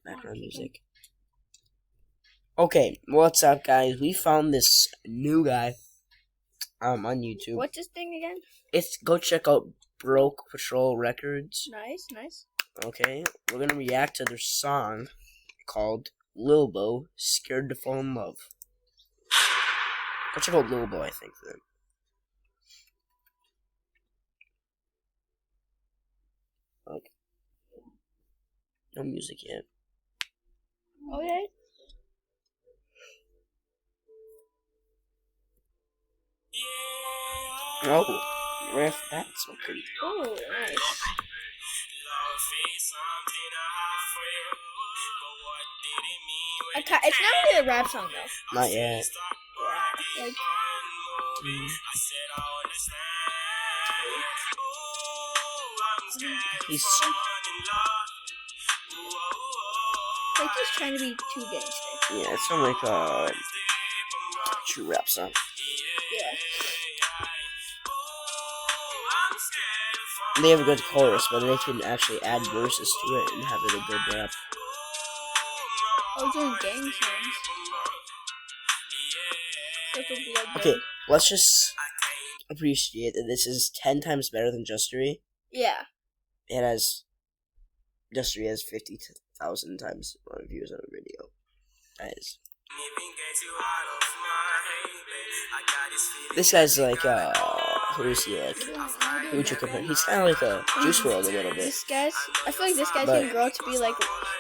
background music. Okay, what's up, guys? We found this new guy on YouTube. What's this thing again? Go check out Batrol Records. Nice. Okay, we're gonna react to their song called Lil Bo, Scared to Fall in Love. Go check out Lil Bo, I think, then. Okay. No music yet. Okay. Oh, right off that, so pretty. Oh, nice. It's not really a rap song though. Not yet. Yeah, like He's he's trying to be too gangster. yeah, it's not like a true rap song. Yeah. They have a good chorus, but they can actually add verses to it and have it a good rap. I was doing gang songs. Okay, let's just appreciate that this is 10 times better than Justery. Yeah. It has Justery has 50,000 times more views on a video. That is. This guy's like who is he like? Who would you compare? He's kind of like a Juice WRLD a little bit. This guy's. I feel like this guy's gonna grow to be like.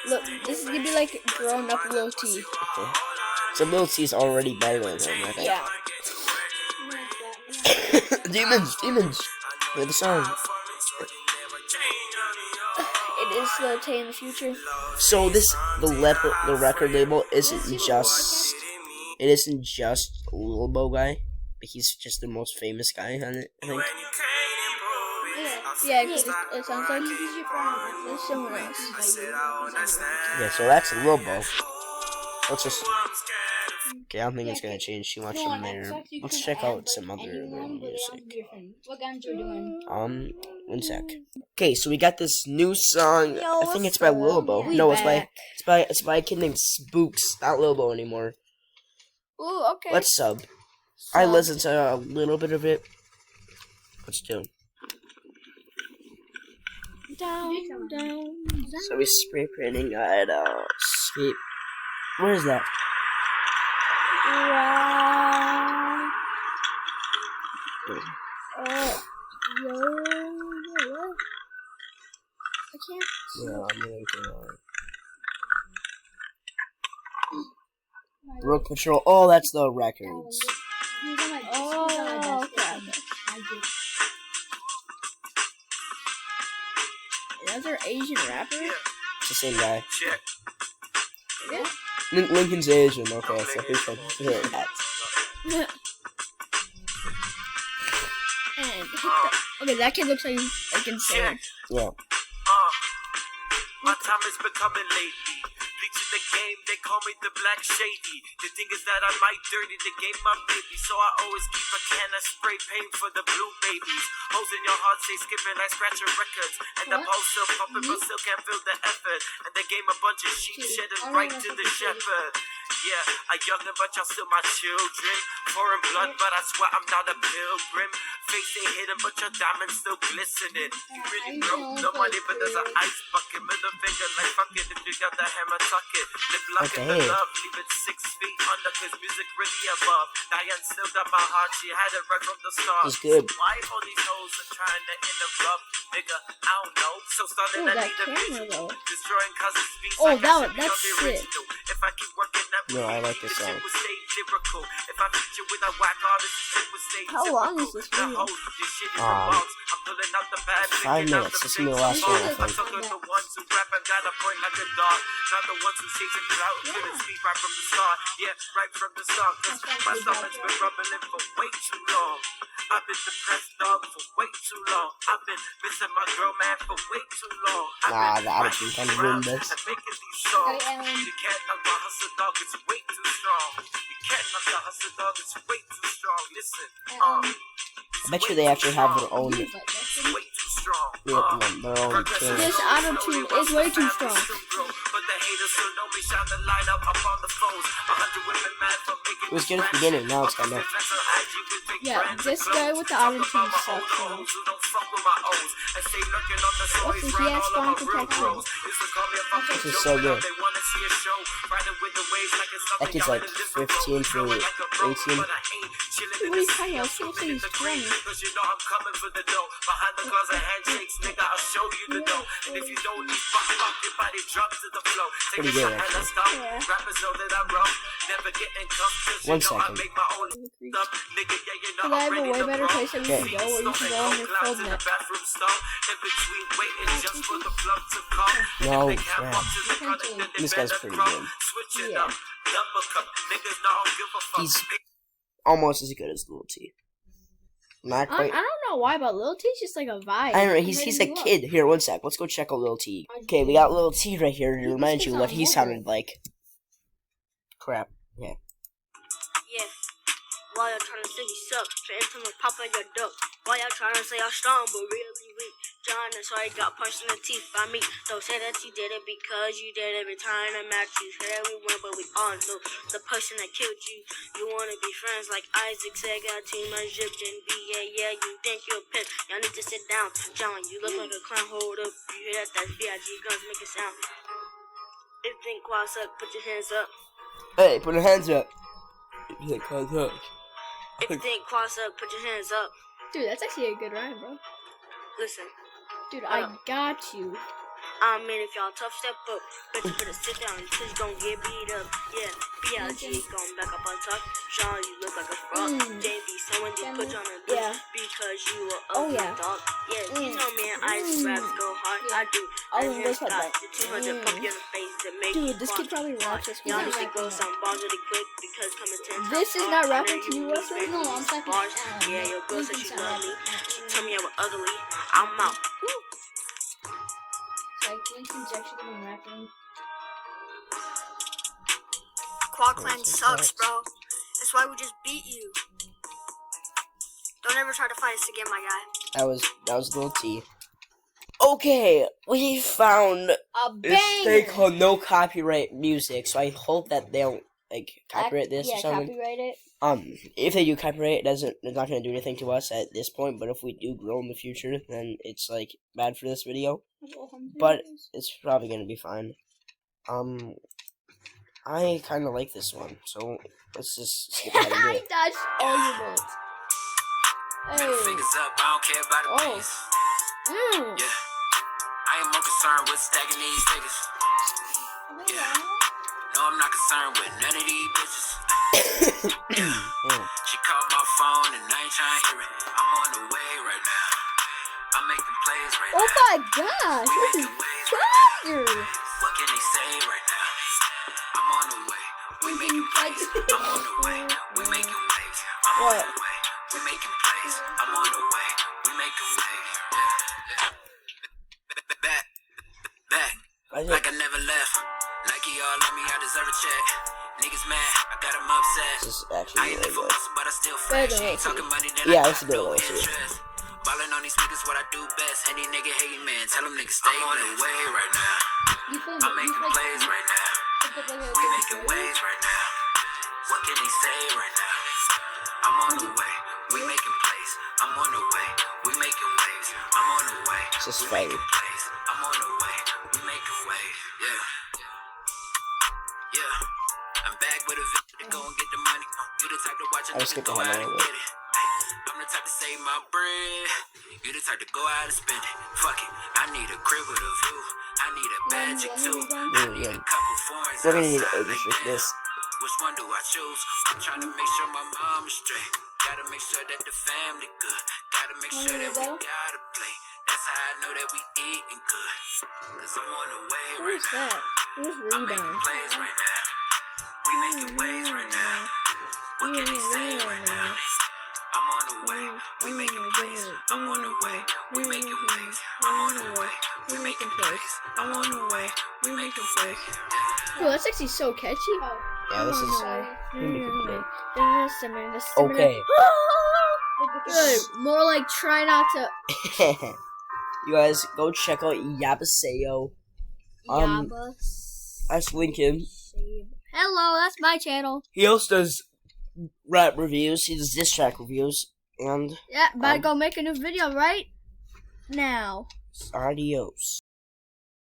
Look, this is gonna be like grown up Lil T. Okay. So Lil T is already better than him, I think. Yeah. Demons. Play the song. It is Lil T in the future. So the record label isn't just Lil Bo guy. He's just the most famous guy on it, I think. Yeah, because it sounds like there's someone else. Yeah, so that's Lil Bo. Let's just. Okay, I don't think it's gonna change too much from there. Let's check out some other music. What guns are doing? 1 sec. Okay, so we got this new song. I think it's by Lil Bo. No, it's by a kid named Spooks. Not Lil Bo anymore. Ooh, okay. Let's sub. I listened to a little bit of it. Let's do. Down. So we spray painting at skate. Where is that? Yo, I can't. Yeah, I'm really good. Road Patrol. Oh, that's the records. Oh, okay. Those are Asian rappers? It's the same guy. Yeah. Lincoln's Asian. Okay, so who's that? And okay, that kid looks like insane. Yeah. My time is becoming lately. Bleaching the game, they call me the Black Shady. The thing is that I might dirty the game, my baby. So I always keep a can of spray paint for the blue babies. Holes in your heart say skipping, I scratch your records. And the pulse still pumping, but still can't feel the effort. And they gave a bunch of sheep shedding right to the shepherd. Yeah, a youngin', but y'all still my children. Foreign blood, but I swear I'm not a pilgrim. Face ain't hidden, but your diamonds still glistening. You really broke, no money, but there's an ice bucket. Middle finger like fuck it, if you got the hammer, tuck it. Lip lock in the love, leave it 6 feet under, cause music really above. Diane still got my heart, she had it right from the start. He's good. Why all these hoes are trying to interrupt? Nigga, I don't know. So starting Ooh, I that need a camera visual. though. Destroying causes speech. Oh, like I should be that's on the sick. original. If I keep working that No, I like this song. would stay lyrical. If I feature with a whack artist, this shit would stay How long is typical. this The video? hoes, this shit is revolves. I'm pulling out the bad, 5 picking out minutes. the This is gonna be the fake last one, I songs. I'm think. talking the ones who rap and got a point like a dog. Not the ones who chasing clout. Couldn't speak right from the start. Yeah, right from the start. Cause my stomach's been rumbling for way too long. I've been depressed, dog, for way too long. I've been missing my girl, man, for way too long. Nah, the attitude kind of ruined this. And making these songs. You can't knock my hustle, dog, it's way too strong. You can't knock the hustle, dog, it's way too strong. Listen, I bet you they actually have their own. way too strong. Their own This auto tune is way too strong. But the haters so know me shine the light up on the foes. 100 women mad for making It was good at the beginning, now it's kind of. Yeah, this guy with the auto-tune sucks. What's this? He has spawn protection. This is so good. That kid's like 15 to 18. What are you talking about? I can't say he's 20. Pretty good, actually. Yeah. 1 second. Because I have a way better place that we can go where you can go on your phone net. No crap. This guy's pretty good. Yeah. He's almost as good as Lil T. Not I quite. don't know why, but Lil T's just like a vibe. I don't know. He's a kid. Here, 1 sec. Let's go check out Lil T. Okay, we got Lil T right here to remind you what he sounded like. Crap. Yeah. Yeah. Why y'all trying to say you suck? Trying to pop on your duck. Why y'all trying to say I'm strong but really weak? John, that's why he got punched in the teeth by me. Don't say that you did it because you did every time I match you. Said we won, but we all know the person that killed you. You wanna be friends like Isaac said, got too much drip and be yeah, you think you're a pimp. Y'all need to sit down. John, you look like a clown, hold up. You hear that? That's VIG guns make a sound. If you think quad suck, put your hands up. Hey, put your hands up. Like, look. If you think quad suck, put your hands up. Dude, that's actually a good rhyme, bro. Listen. Dude, I got you. I mean, if y'all tough, step up. Bet you better sit down until you gon' get beat up. Yeah, BLG gon' back up on top. Sean, you look like a frog. JV, someone did put you on a bitch because you were ugly dog. Yeah, you know me and Ice raps go hard. I do. All And of here's those Scott, had the 200 pump you in the face that make Dude, you this kid probably raps this. Y'all just like go some bars really quick because coming 10 This is not rapping to you, Russ. Russell? No, I'm talking bars. to Yeah, your girl said she love me. She told me I was ugly. I'm out. Like, Lincoln's actually been rapping. Quad Clan sucks, bro. That's why we just beat you. Don't ever try to fight us again, my guy. That was Lil T. Okay, we found A this thing banger! called no copyright music, so I hope that they don't like copyright this or something. Copyright it. If they do copyright, it's not gonna do anything to us at this point. But if we do grow in the future, then it's like bad for this video. But it's probably gonna be fine. I kind of like this one, so let's just skip ahead and do I it. dodged all your bullets. Hey. Fingers up, I don't care about the Oh. peace. Mm. Yeah. I ain't more concerned with stacking these niggas. Yeah. No, I'm not concerned with none of these bitches. She called my phone and I ain't trying to hear it. I'm on the way right now. I'm making plays right Oh now. my gosh, We this is making waves right now. fire! What can they say right now? I'm on the way. We making plays. I'm on the way. We making waves. I'm on the way. We making plays. I'm on the way. We making waves. Yeah. Back. Like I never left. Nike all let me, I deserve a check. Niggas mad, I got them upset. This is I actually ain't really live for good. muscle, but I still Better fresh. than Ain't Lil T. talking money, then Yeah, I that's a got good no one, too. interest. Ballin' on these niggas, what I do best. Any nigga hating, man, tell them niggas stay on the way right now. I'm making plays right now. We making waves right now. What can they say right now? I'm on the way. We making plays. I'm on the way. We making waves. I'm on the way. This is We fire. making plays. I'm on the way. We making waves. Yeah. Yeah. I'm back with a vision to go and get the money. You the type to watch a I just nigga skipped go ahead out a and little get it. I'm the type to save my bread. You the type to go out and spend it. Fuck it. I need a crib with a view. I need a bad chick too. I need a couple foreigns We're gonna need outside to like overshoot that. this. Which one do I choose? I'm trying to make sure my mom is straight. Gotta make sure that the family good. Gotta make sure that we gotta play. That's how I know that we eating good. Cause I'm on the way right Who's now. that? Who's I'm making Rebound? plays right now. We making waves right now. What can they say right now? I'm on the way. We making plays. I'm on the way. We making waves. I'm on the way. We making plays. I'm on the way. We making plays. Oh, that's actually so catchy. Yeah, this is Okay. okay. Good. More like try not to. You guys go check out Yabaseo. That's Lincoln. Hello, that's my channel. He also does rap reviews. He does diss track reviews. And Yeah, about to go make a new video right now. adios.